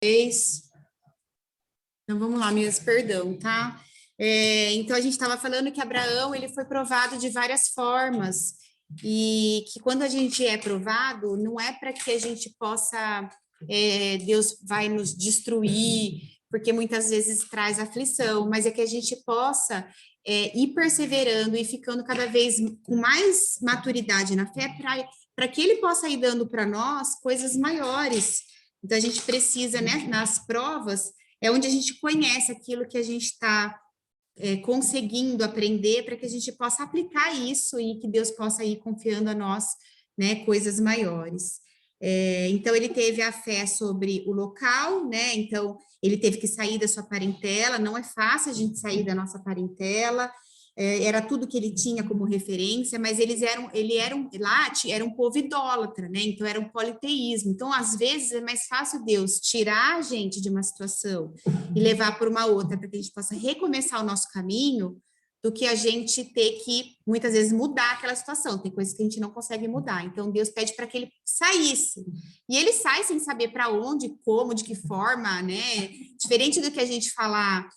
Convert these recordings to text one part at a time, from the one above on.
Então, vamos lá, meus perdão, tá? Então, a gente estava falando que Abraão, ele foi provado de várias formas, e que quando a gente é provado, não é para que a gente possa, Deus vai nos destruir, porque muitas vezes traz aflição, mas é que a gente possa ir perseverando e ficando cada vez com mais maturidade na fé, para que ele possa ir dando para nós coisas maiores. Então, a gente precisa, né, nas provas, é onde a gente conhece aquilo que a gente está conseguindo aprender, para que a gente possa aplicar isso e que Deus possa ir confiando a nós, né, coisas maiores. Então, ele teve a fé sobre o local, né? Então, ele teve que sair da sua parentela, não é fácil a gente sair da nossa parentela, era tudo que ele tinha como referência, mas era um povo idólatra, né? Então era um politeísmo. Então, às vezes, é mais fácil Deus tirar a gente de uma situação e levar para uma outra, para que a gente possa recomeçar o nosso caminho, do que a gente ter que, muitas vezes, mudar aquela situação. Tem coisas que a gente não consegue mudar. Então, Deus pede para que ele saísse. E ele sai sem saber para onde, como, de que forma, né? Diferente do que a gente falar,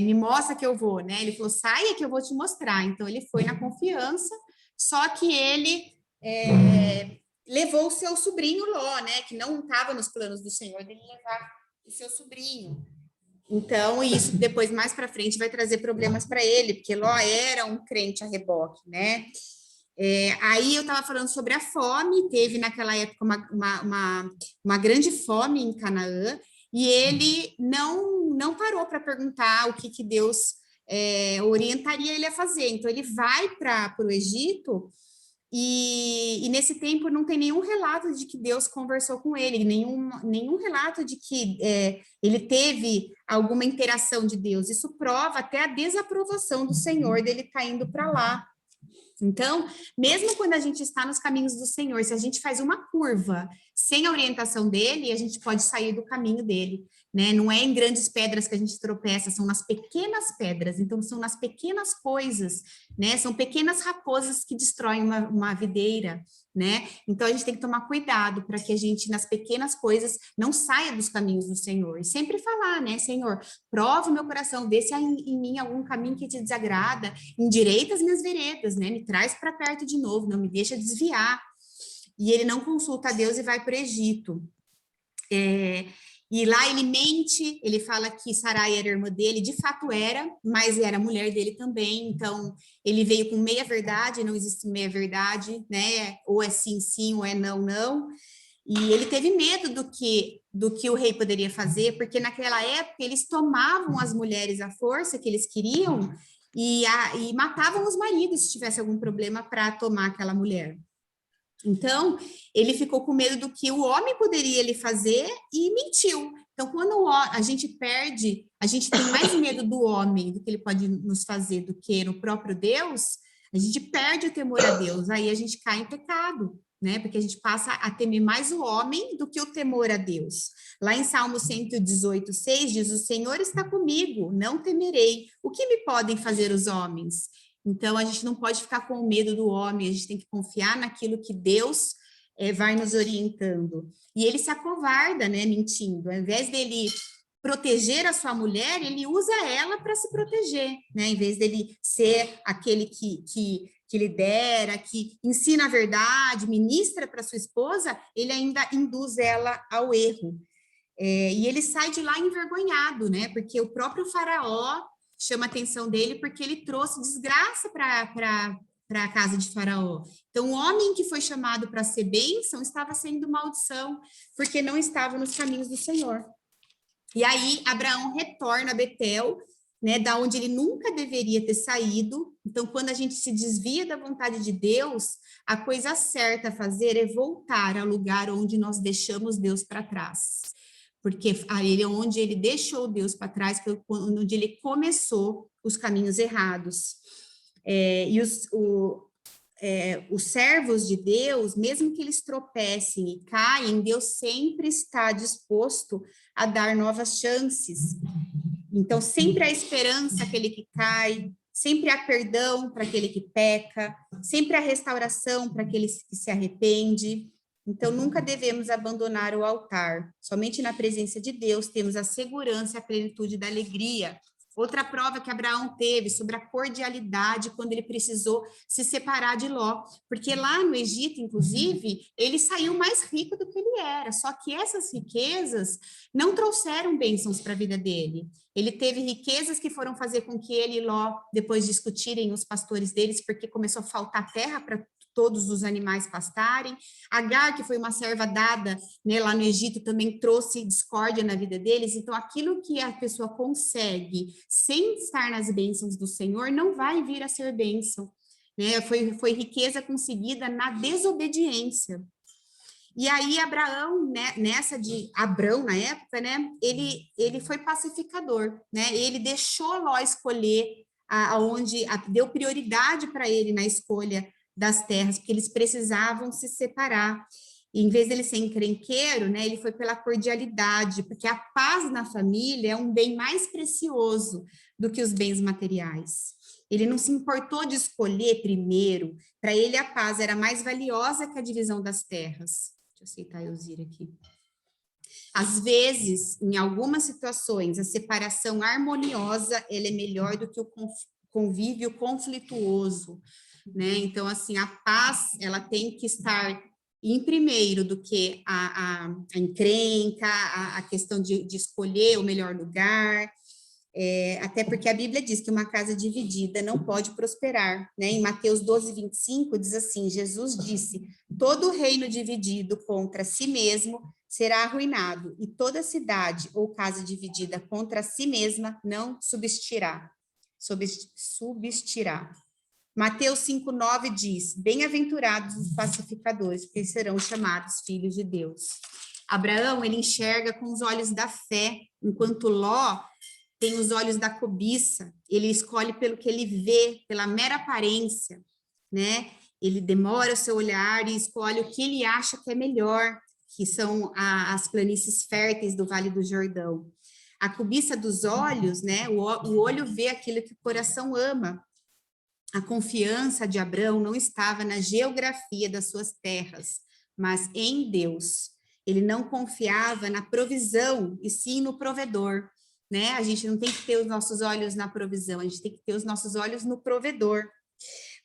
me mostra que eu vou, né? Ele falou, saia que eu vou te mostrar. Então, ele foi na confiança, só que ele levou o seu sobrinho Ló, né? Que não estava nos planos do Senhor, dele levar o seu sobrinho. Então, isso depois, mais para frente, vai trazer problemas para ele, porque Ló era um crente a reboque, né? Aí eu estava falando sobre a fome, teve naquela época uma grande fome em Canaã, e ele não parou para perguntar o que Deus orientaria ele a fazer. Então, ele vai para o Egito, e nesse tempo não tem nenhum relato de que Deus conversou com ele, nenhum relato de que ele teve alguma interação de Deus. Isso prova até a desaprovação do Senhor dele estar indo para lá. Então, mesmo quando a gente está nos caminhos do Senhor, se a gente faz uma curva sem a orientação dele, a gente pode sair do caminho dele, né? Não é em grandes pedras que a gente tropeça, são nas pequenas pedras, então são nas pequenas coisas, né? São pequenas raposas que destroem uma videira, né? Então a gente tem que tomar cuidado para que a gente, nas pequenas coisas, não saia dos caminhos do Senhor. E sempre falar, né, Senhor, prova o meu coração, vê se há em mim algum caminho que te desagrada, endireita as minhas veredas, né? Me traz para perto de novo, não me deixa desviar. E ele não consulta a Deus e vai para o Egito. E lá ele mente, ele fala que Sarai era irmã dele, de fato era, mas era mulher dele também, então ele veio com meia verdade, não existe meia verdade, né? Ou é sim, sim, ou é não, não. E ele teve medo do que o rei poderia fazer, porque naquela época eles tomavam as mulheres à força que eles queriam e matavam os maridos se tivesse algum problema para tomar aquela mulher. Então, ele ficou com medo do que o homem poderia lhe fazer e mentiu. Então, quando a gente perde, a gente tem mais medo do homem, do que ele pode nos fazer, do que no próprio Deus, a gente perde o temor a Deus, aí a gente cai em pecado, né? Porque a gente passa a temer mais o homem do que o temor a Deus. Lá em Salmo 118:6 diz: o Senhor está comigo, não temerei. O que me podem fazer os homens? Então, a gente não pode ficar com medo do homem, a gente tem que confiar naquilo que Deus vai nos orientando. E ele se acovarda, né, mentindo. Ao invés dele proteger a sua mulher, ele usa ela para se proteger, né? Em vez dele ser aquele que lidera, que ensina a verdade, ministra para sua esposa, ele ainda induz ela ao erro. E ele sai de lá envergonhado, né? Porque o próprio faraó chama a atenção dele porque ele trouxe desgraça para a casa de Faraó. Então, o homem que foi chamado para ser bênção estava sendo maldição, porque não estava nos caminhos do Senhor. E aí, Abraão retorna a Betel, né, da onde ele nunca deveria ter saído. Então, quando a gente se desvia da vontade de Deus, a coisa certa a fazer é voltar ao lugar onde nós deixamos Deus para trás. Porque ali é onde ele deixou Deus para trás, foi onde ele começou os caminhos errados. E os servos de Deus, mesmo que eles tropecem e caem, Deus sempre está disposto a dar novas chances. Então, sempre há esperança àquele que cai, sempre há perdão para aquele que peca, sempre há restauração para aquele que se arrepende. Então, nunca devemos abandonar o altar. Somente na presença de Deus temos a segurança e a plenitude da alegria. Outra prova que Abraão teve sobre a cordialidade quando ele precisou se separar de Ló, porque lá no Egito, inclusive, ele saiu mais rico do que ele era, só que essas riquezas não trouxeram bênçãos para a vida dele. Ele teve riquezas que foram fazer com que ele e Ló depois discutirem os pastores deles, porque começou a faltar terra para todos os animais pastarem. Agar, que foi uma serva dada, né, lá no Egito, também trouxe discórdia na vida deles. Então, aquilo que a pessoa consegue sem estar nas bênçãos do Senhor, não vai vir a ser bênção, né? Foi riqueza conseguida na desobediência. E aí, Abraão, né, nessa de Abrão, na época, né, ele foi pacificador, né? Ele deixou Ló escolher deu prioridade para ele na escolha das terras, porque eles precisavam se separar. E, em vez dele ser encrenqueiro, né, ele foi pela cordialidade, porque a paz na família é um bem mais precioso do que os bens materiais. Ele não se importou de escolher primeiro, para ele a paz era mais valiosa que a divisão das terras. Deixa eu aceitar a Elzira aqui. Às vezes, em algumas situações, a separação harmoniosa ela é melhor do que o convívio conflituoso, né? Então, assim, a paz, ela tem que estar em primeiro do que a encrenca, a questão de escolher o melhor lugar, até porque a Bíblia diz que uma casa dividida não pode prosperar, né? Em Mateus 12:25 diz assim, Jesus disse, todo reino dividido contra si mesmo será arruinado, e toda cidade ou casa dividida contra si mesma não subsistirá. Mateus 5:9 diz, bem-aventurados os pacificadores, porque serão chamados filhos de Deus. Abraão, ele enxerga com os olhos da fé, enquanto Ló tem os olhos da cobiça, ele escolhe pelo que ele vê, pela mera aparência, né? Ele demora o seu olhar e escolhe o que ele acha que é melhor, que são as planícies férteis do Vale do Jordão. A cobiça dos olhos, né? O olho vê aquilo que o coração ama. A confiança de Abraão não estava na geografia das suas terras, mas em Deus. Ele não confiava na provisão, e sim no provedor, né? A gente não tem que ter os nossos olhos na provisão, a gente tem que ter os nossos olhos no provedor.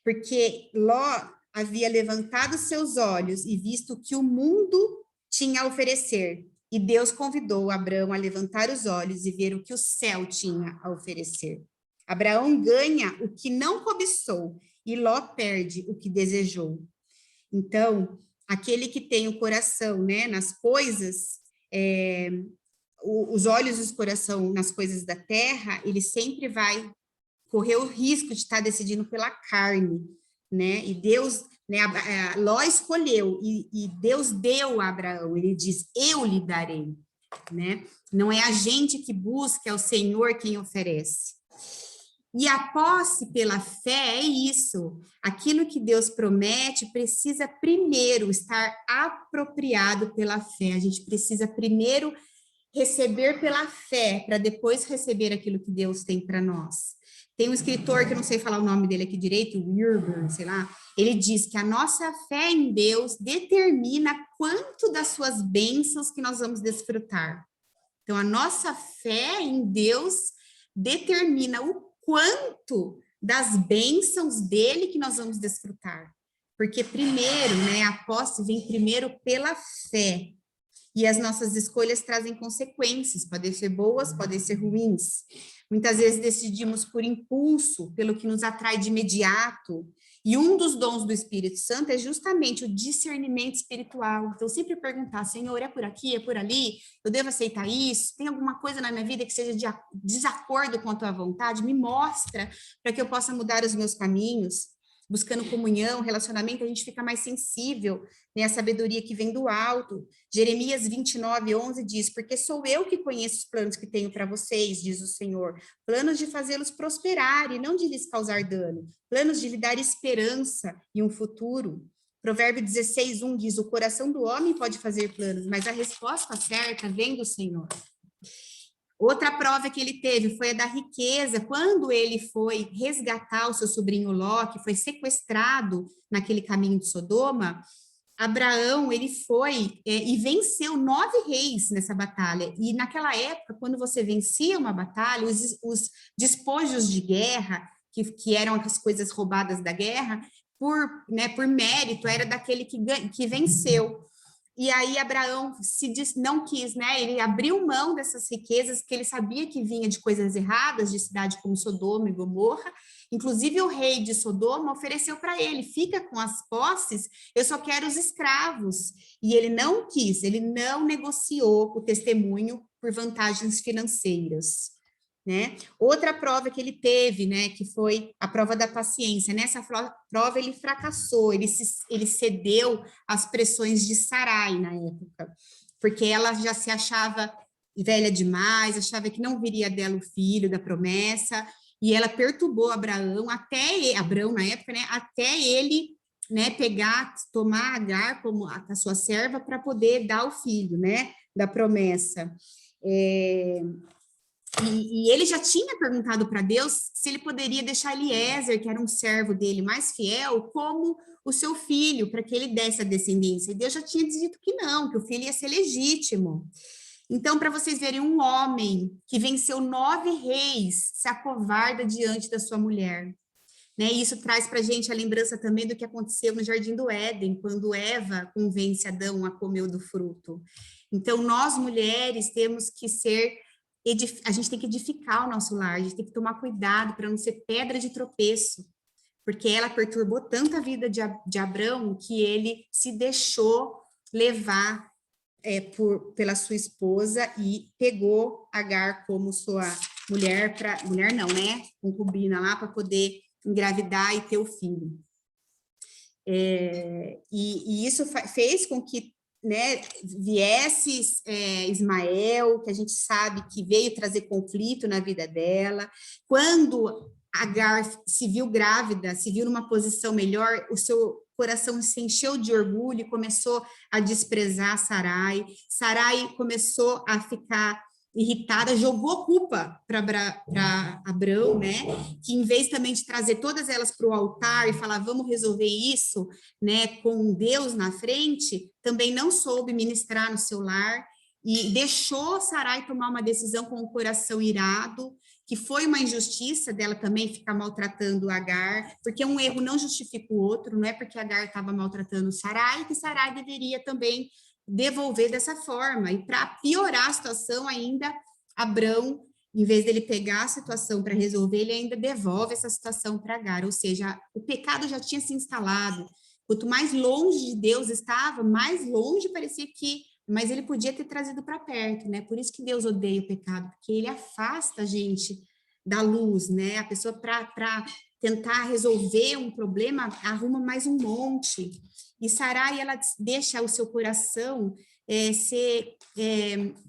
Porque Ló havia levantado seus olhos e visto o que o mundo tinha a oferecer. E Deus convidou Abraão a levantar os olhos e ver o que o céu tinha a oferecer. Abraão ganha o que não cobiçou e Ló perde o que desejou. Então, aquele que tem o coração, né, nas coisas, os olhos e o coração nas coisas da terra, ele sempre vai correr o risco de estar decidindo pela carne, né? E Deus, né, Ló escolheu e Deus deu a Abraão. Ele diz: eu lhe darei, né? Não é a gente que busca, é o Senhor quem oferece. E a posse pela fé é isso. Aquilo que Deus promete precisa primeiro estar apropriado pela fé. A gente precisa primeiro receber pela fé, para depois receber aquilo que Deus tem para nós. Tem um escritor, que eu não sei falar o nome dele aqui direito, Wilbur, sei lá, ele diz que a nossa fé em Deus determina quanto das suas bênçãos que nós vamos desfrutar. Então, a nossa fé em Deus determina o quanto das bênçãos dele que nós vamos desfrutar. Porque primeiro, né, a posse vem primeiro pela fé. E as nossas escolhas trazem consequências, podem ser boas, podem ser ruins. Muitas vezes decidimos por impulso, pelo que nos atrai de imediato. E um dos dons do Espírito Santo é justamente o discernimento espiritual. Então, sempre perguntar, Senhor, é por aqui, é por ali? Eu devo aceitar isso? Tem alguma coisa na minha vida que seja de desacordo com a tua vontade? Me mostra para que eu possa mudar os meus caminhos. Buscando comunhão, relacionamento, a gente fica mais sensível, né, a sabedoria que vem do alto. Jeremias 29:11 diz, porque sou eu que conheço os planos que tenho para vocês, diz o Senhor, planos de fazê-los prosperar e não de lhes causar dano, planos de lhe dar esperança e um futuro. Provérbio 16:1 diz, o coração do homem pode fazer planos, mas a resposta certa vem do Senhor. Outra prova que ele teve foi a da riqueza, quando ele foi resgatar o seu sobrinho Ló, que foi sequestrado naquele caminho de Sodoma, Abraão, ele foi e venceu 9 reis nessa batalha. E naquela época, quando você vencia uma batalha, os despojos de guerra, que eram as coisas roubadas da guerra, por mérito, era daquele que venceu. E aí Abraão não quis, né? Ele abriu mão dessas riquezas que ele sabia que vinha de coisas erradas, de cidade como Sodoma e Gomorra. Inclusive o rei de Sodoma ofereceu para ele: fica com as posses, eu só quero os escravos. E ele não quis, ele não negociou o testemunho por vantagens financeiras. Né? Outra prova que ele teve, né, que foi a prova da paciência. Nessa prova ele fracassou, ele cedeu às pressões de Sarai na época, porque ela já se achava velha demais, achava que não viria dela o filho da promessa, e ela perturbou Abraão Abrão na época, né, até ele, né, tomar Agar como a sua serva para poder dar o filho, né, da promessa. E ele já tinha perguntado para Deus se ele poderia deixar Eliezer, que era um servo dele mais fiel, como o seu filho, para que ele desse a descendência. E Deus já tinha dito que não, que o filho ia ser legítimo. Então, para vocês verem, um homem que venceu 9 reis se acovarda diante da sua mulher. Né? E isso traz para a gente a lembrança também do que aconteceu no Jardim do Éden, quando Eva convence Adão a comer do fruto. Então, nós mulheres temos que a gente tem que edificar o nosso lar, a gente tem que tomar cuidado para não ser pedra de tropeço, porque ela perturbou tanto a vida de Abrão que ele se deixou levar pela sua esposa e pegou Agar como sua mulher, mulher não, né? Concubina lá, para poder engravidar e ter o filho. E isso fez com que, né, viesse Ismael, que a gente sabe que veio trazer conflito na vida dela. Quando Agar se viu grávida, se viu numa posição melhor, o seu coração se encheu de orgulho e começou a desprezar Sarai. Sarai começou a ficar irritada, jogou culpa para Abrão, né? Que em vez também de trazer todas elas para o altar e falar, vamos resolver isso, né, com Deus na frente, também não soube ministrar no seu lar e deixou Sarai tomar uma decisão com o coração irado, que foi uma injustiça dela também ficar maltratando Agar, porque um erro não justifica o outro, não é porque Agar estava maltratando Sarai que Sarai deveria também devolver dessa forma. E para piorar a situação ainda, Abrão, em vez dele pegar a situação para resolver, ele ainda devolve essa situação para Agar, ou seja, o pecado já tinha se instalado. Quanto mais longe de Deus estava, mais longe parecia que, mas ele podia ter trazido para perto, né? Por isso que Deus odeia o pecado, porque ele afasta a gente da luz, né? A pessoa para tentar resolver um problema arruma mais um monte. E Sarai, ela deixa o seu coração ser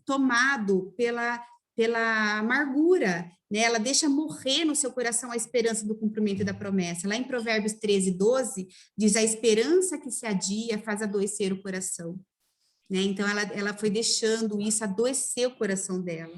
tomado pela amargura, né? Ela deixa morrer no seu coração a esperança do cumprimento da promessa. Lá em Provérbios 13:12, diz: a esperança que se adia faz adoecer o coração. Né? Então, ela foi deixando isso adoecer o coração dela.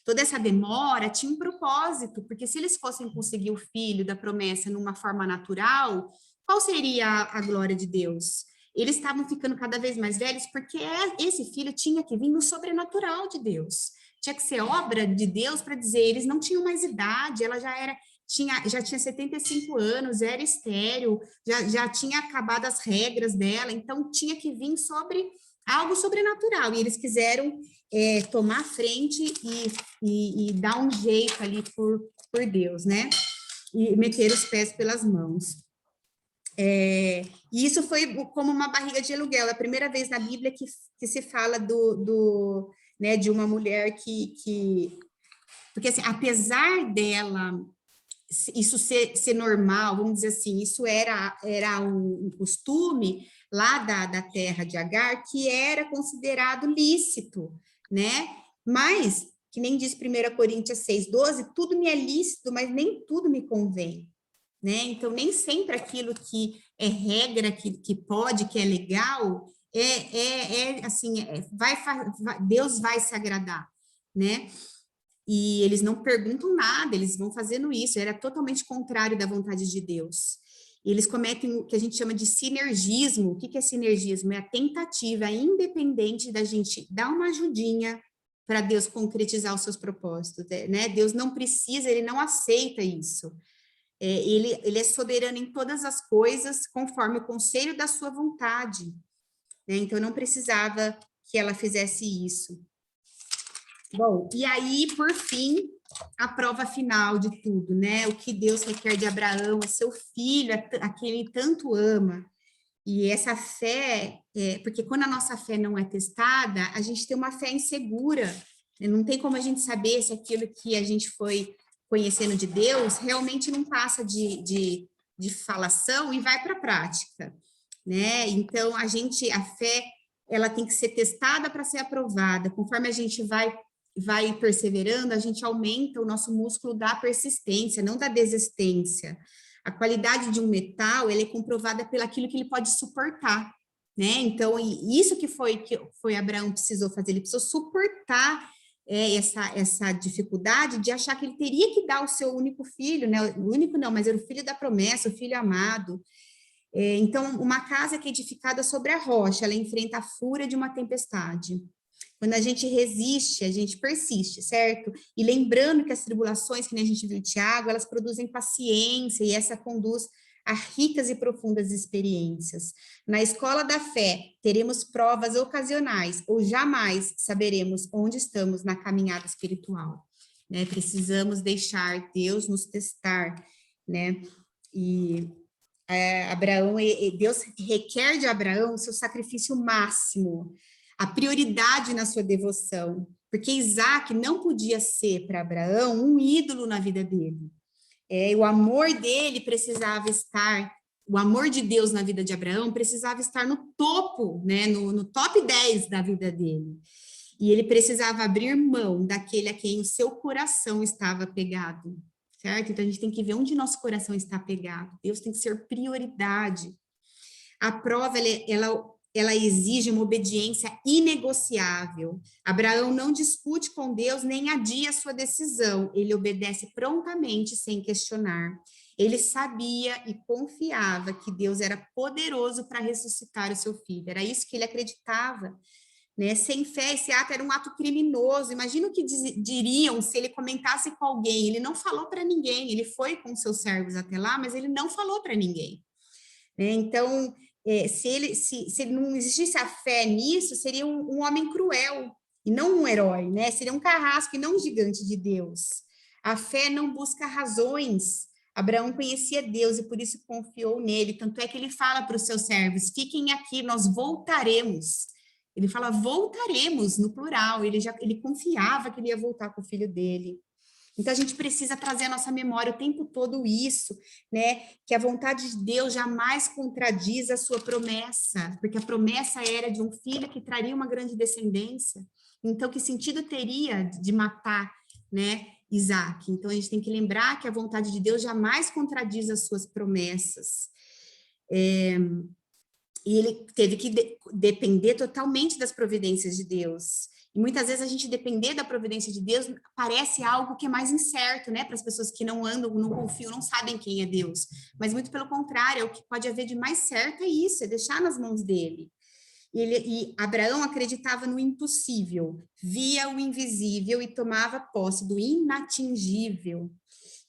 Toda essa demora tinha um propósito, porque se eles fossem conseguir o filho da promessa numa forma natural, qual seria a glória de Deus? Eles estavam ficando cada vez mais velhos, porque esse filho tinha que vir no sobrenatural de Deus. Tinha que ser obra de Deus para dizer, eles não tinham mais idade, ela já tinha 75 anos, era estéril, já tinha acabado as regras dela, então tinha que vir sobre algo sobrenatural, e eles quiseram tomar a frente e dar um jeito ali por Deus, né? E meter os pés pelas mãos. E isso foi como uma barriga de aluguel, é a primeira vez na Bíblia que se fala né, de uma mulher que porque assim, apesar dela isso ser normal, vamos dizer assim, isso era um costume lá da terra de Agar, que era considerado lícito, né? Mas, que nem diz 1 Coríntios 6:12, tudo me é lícito, mas nem tudo me convém, né? Então, nem sempre aquilo que é regra, que pode, que é legal, assim, Deus vai se agradar, né? E eles não perguntam nada, eles vão fazendo isso, era totalmente contrário da vontade de Deus. eles cometem o que a gente chama de sinergismo. O que é sinergismo? É a tentativa independente da gente dar uma ajudinha para Deus concretizar os seus propósitos, né? Deus não precisa, ele não aceita isso. Ele é soberano em todas as coisas, conforme o conselho da sua vontade, né? Então, não precisava que ela fizesse isso. Bom, e aí, por fim, a prova final de tudo, né? O que Deus requer de Abraão é seu filho, a quem ele tanto ama. E essa fé, porque quando a nossa fé não é testada, a gente tem uma fé insegura, né? Não tem como a gente saber se aquilo que a gente foi conhecendo de Deus realmente não passa de falação e vai para a prática, né? Então, a fé, ela tem que ser testada para ser aprovada. Conforme a gente vai perseverando, a gente aumenta o nosso músculo da persistência, não da desistência. A qualidade de um metal, ela é comprovada pelo aquilo que ele pode suportar, né? Então, isso que foi Abraão precisou fazer, ele precisou suportar essa dificuldade de achar que ele teria que dar o seu único filho, né? O único não, mas era o filho da promessa, o filho amado. Então, uma casa que é edificada sobre a rocha, ela enfrenta a fúria de uma tempestade. Quando a gente resiste, a gente persiste, certo? E lembrando que as tribulações, que nem a gente viu Tiago, elas produzem paciência e essa conduz a ricas e profundas experiências. Na escola da fé, teremos provas ocasionais ou jamais saberemos onde estamos na caminhada espiritual, né? Precisamos deixar Deus nos testar, né? E Abraão, Deus requer de Abraão o seu sacrifício máximo, a prioridade na sua devoção, porque Isaac não podia ser para Abraão um ídolo na vida dele. O amor dele precisava estar, o amor de Deus na vida de Abraão precisava estar no topo, né, no top 10 da vida dele. E ele precisava abrir mão daquele a quem o seu coração estava apegado, certo? Então, a gente tem que ver onde nosso coração está apegado. Deus tem que ser prioridade. A prova, ela exige uma obediência inegociável. Abraão não discute com Deus nem adia a sua decisão. Ele obedece prontamente, sem questionar. Ele sabia e confiava que Deus era poderoso para ressuscitar o seu filho. Era isso que ele acreditava, né? Sem fé, esse ato era um ato criminoso. Imagina o que diriam se ele comentasse com alguém. Ele não falou para ninguém. Ele foi com seus servos até lá, mas ele não falou para ninguém, né? Então, se não existisse a fé nisso, seria um homem cruel e não um herói, né? Seria um carrasco e não um gigante de Deus. A fé não busca razões. Abraão conhecia Deus e por isso confiou nele. Tanto é que ele fala para os seus servos: fiquem aqui, nós voltaremos. Ele fala voltaremos no plural. Ele confiava que ele ia voltar com o filho dele. Então, a gente precisa trazer à nossa memória o tempo todo isso, né? Que a vontade de Deus jamais contradiz a sua promessa, porque a promessa era de um filho que traria uma grande descendência. Então, que sentido teria de matar, né, Isaac? Então, a gente tem que lembrar que a vontade de Deus jamais contradiz as suas promessas. E ele teve que depender totalmente das providências de Deus. E muitas vezes a gente depender da providência de Deus parece algo que é mais incerto, né? Para as pessoas que não andam, não confiam, não sabem quem é Deus. Mas muito pelo contrário, é o que pode haver de mais certo é isso, é deixar nas mãos dele. E Abraão acreditava no impossível, via o invisível e tomava posse do inatingível.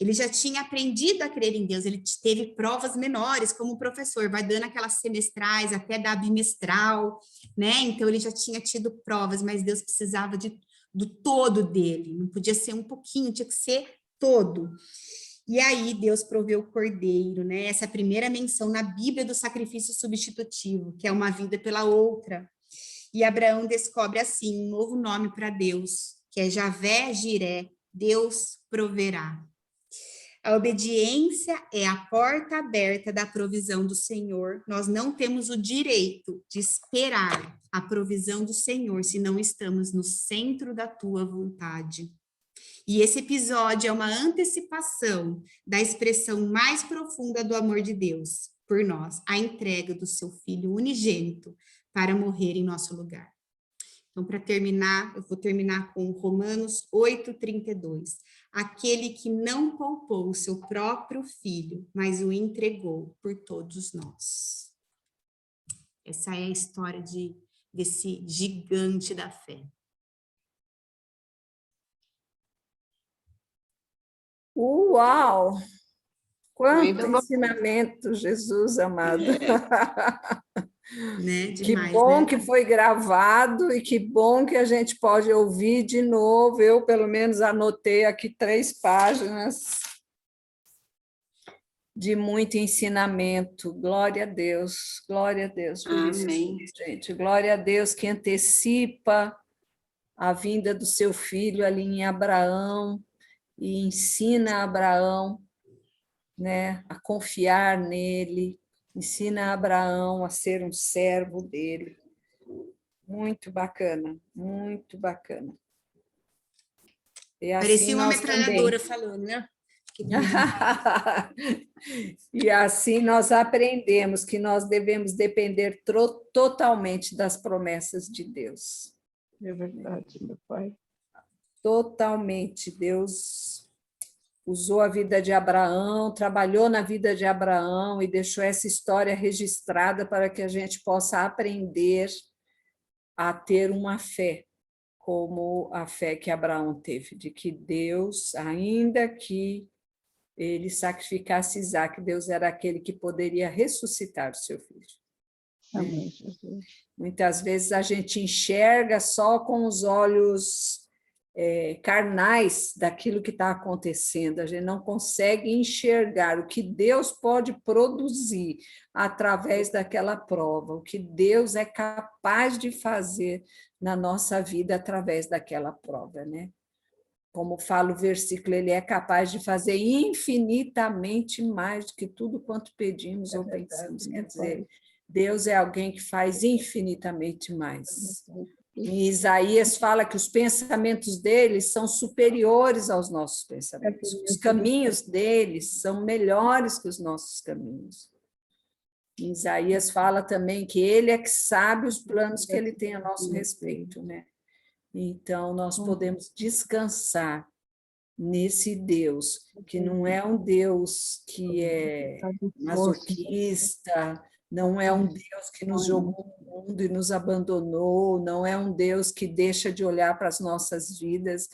Ele já tinha aprendido a crer em Deus, ele teve provas menores, como o professor, vai dando aquelas semestrais, até da bimestral, né? Então, ele já tinha tido provas, mas Deus precisava do todo dele, não podia ser um pouquinho, tinha que ser todo. E aí, Deus proveu o cordeiro, né? Essa é a primeira menção na Bíblia do sacrifício substitutivo, que é uma vida pela outra. E Abraão descobre, assim, um novo nome para Deus, que é Javé Jiré, Deus proverá. A obediência é a porta aberta da provisão do Senhor. Nós não temos o direito de esperar a provisão do Senhor se não estamos no centro da tua vontade. E esse episódio é uma antecipação da expressão mais profunda do amor de Deus por nós, a entrega do seu Filho unigênito para morrer em nosso lugar. Então, para terminar, eu vou terminar com Romanos 8:32. Aquele que não poupou o seu próprio filho, mas o entregou por todos nós. Essa é a história desse gigante da fé. Uau! Quanto Muito bom. ensinamento, Jesus amado. Né? Que Demais, bom né? que foi gravado e que bom que a gente pode ouvir de novo. Eu, pelo menos, anotei aqui 3 páginas de muito ensinamento. Glória a Deus por isso, Amém. gente. Glória a Deus que antecipa a vinda do seu filho ali em Abraão e ensina Abraão, né, a confiar nele, ensina Abraão a ser um servo dele. Muito bacana, muito bacana. E assim Parecia uma nós metralhadora também. falando, né? E assim nós aprendemos que nós devemos depender totalmente das promessas de Deus. É verdade, meu pai. Totalmente. Deus usou a vida de Abraão, trabalhou na vida de Abraão e deixou essa história registrada para que a gente possa aprender a ter uma fé, como a fé que Abraão teve, de que Deus, ainda que ele sacrificasse Isaac, Deus era aquele que poderia ressuscitar o seu filho. Amém, Jesus. Muitas vezes a gente enxerga só com os olhos carnais daquilo que está acontecendo, a gente não consegue enxergar o que Deus pode produzir através daquela prova, o que Deus é capaz de fazer na nossa vida através daquela prova, né? Como fala o versículo, ele é capaz de fazer infinitamente mais do que tudo quanto pedimos ou pensamos. Quer dizer, Deus é alguém que faz infinitamente mais. E Isaías fala que os pensamentos dele são superiores aos nossos pensamentos. Os caminhos deles são melhores que os nossos caminhos. E Isaías fala também que ele é que sabe os planos que ele tem a nosso respeito, né? Então, nós podemos descansar nesse Deus, que não é um Deus que é masoquista, não é um Deus que nos jogou no mundo e nos abandonou, não é um Deus que deixa de olhar para as nossas vidas,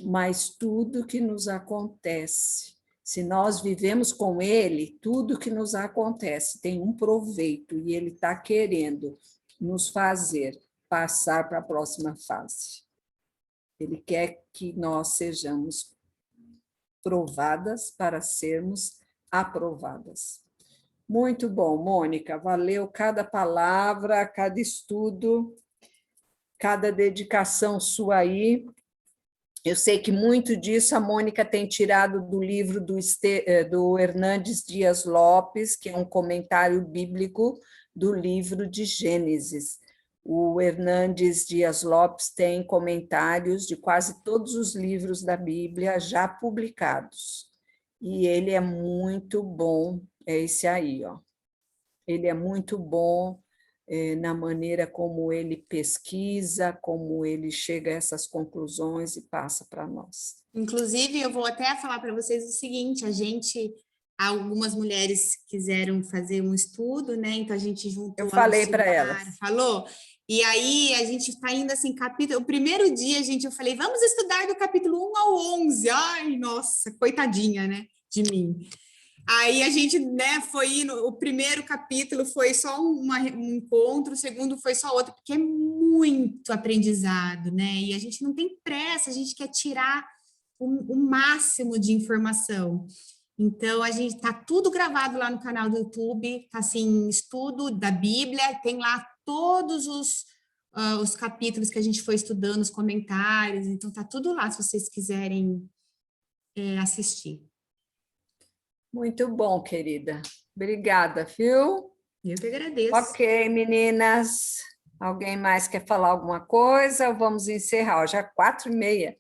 mas tudo que nos acontece, se nós vivemos com Ele, tudo que nos acontece tem um proveito e Ele está querendo nos fazer passar para a próxima fase. Ele quer que nós sejamos provadas para sermos aprovadas. Muito bom, Mônica, valeu cada palavra, cada estudo, cada dedicação sua aí. Eu sei que muito disso a Mônica tem tirado do livro do Hernandes Dias Lopes, que é um comentário bíblico do livro de Gênesis. O Hernandes Dias Lopes tem comentários de quase todos os livros da Bíblia já publicados. E ele é muito bom, é esse aí, ó. Ele é muito bom na maneira como ele pesquisa, como ele chega a essas conclusões e passa para nós. Inclusive, eu vou até falar para vocês o seguinte, algumas mulheres quiseram fazer um estudo, né? Então a gente juntou. Eu falei para elas. Falou? E aí a gente está indo assim, o primeiro dia, eu falei, vamos estudar do capítulo 1 ao 11. Ai, nossa, coitadinha, né, de mim. Aí a gente, né, foi indo, o primeiro capítulo foi só um encontro, o segundo foi só outro, porque é muito aprendizado, né? E a gente não tem pressa, a gente quer tirar o máximo de informação. Então, a gente tá tudo gravado lá no canal do YouTube, tá assim, estudo da Bíblia, tem lá todos os capítulos que a gente foi estudando, os comentários, então tá tudo lá, se vocês quiserem assistir. Muito bom, querida. Obrigada, viu? Eu que agradeço. Ok, meninas. Alguém mais quer falar alguma coisa? Vamos encerrar, já 4h30.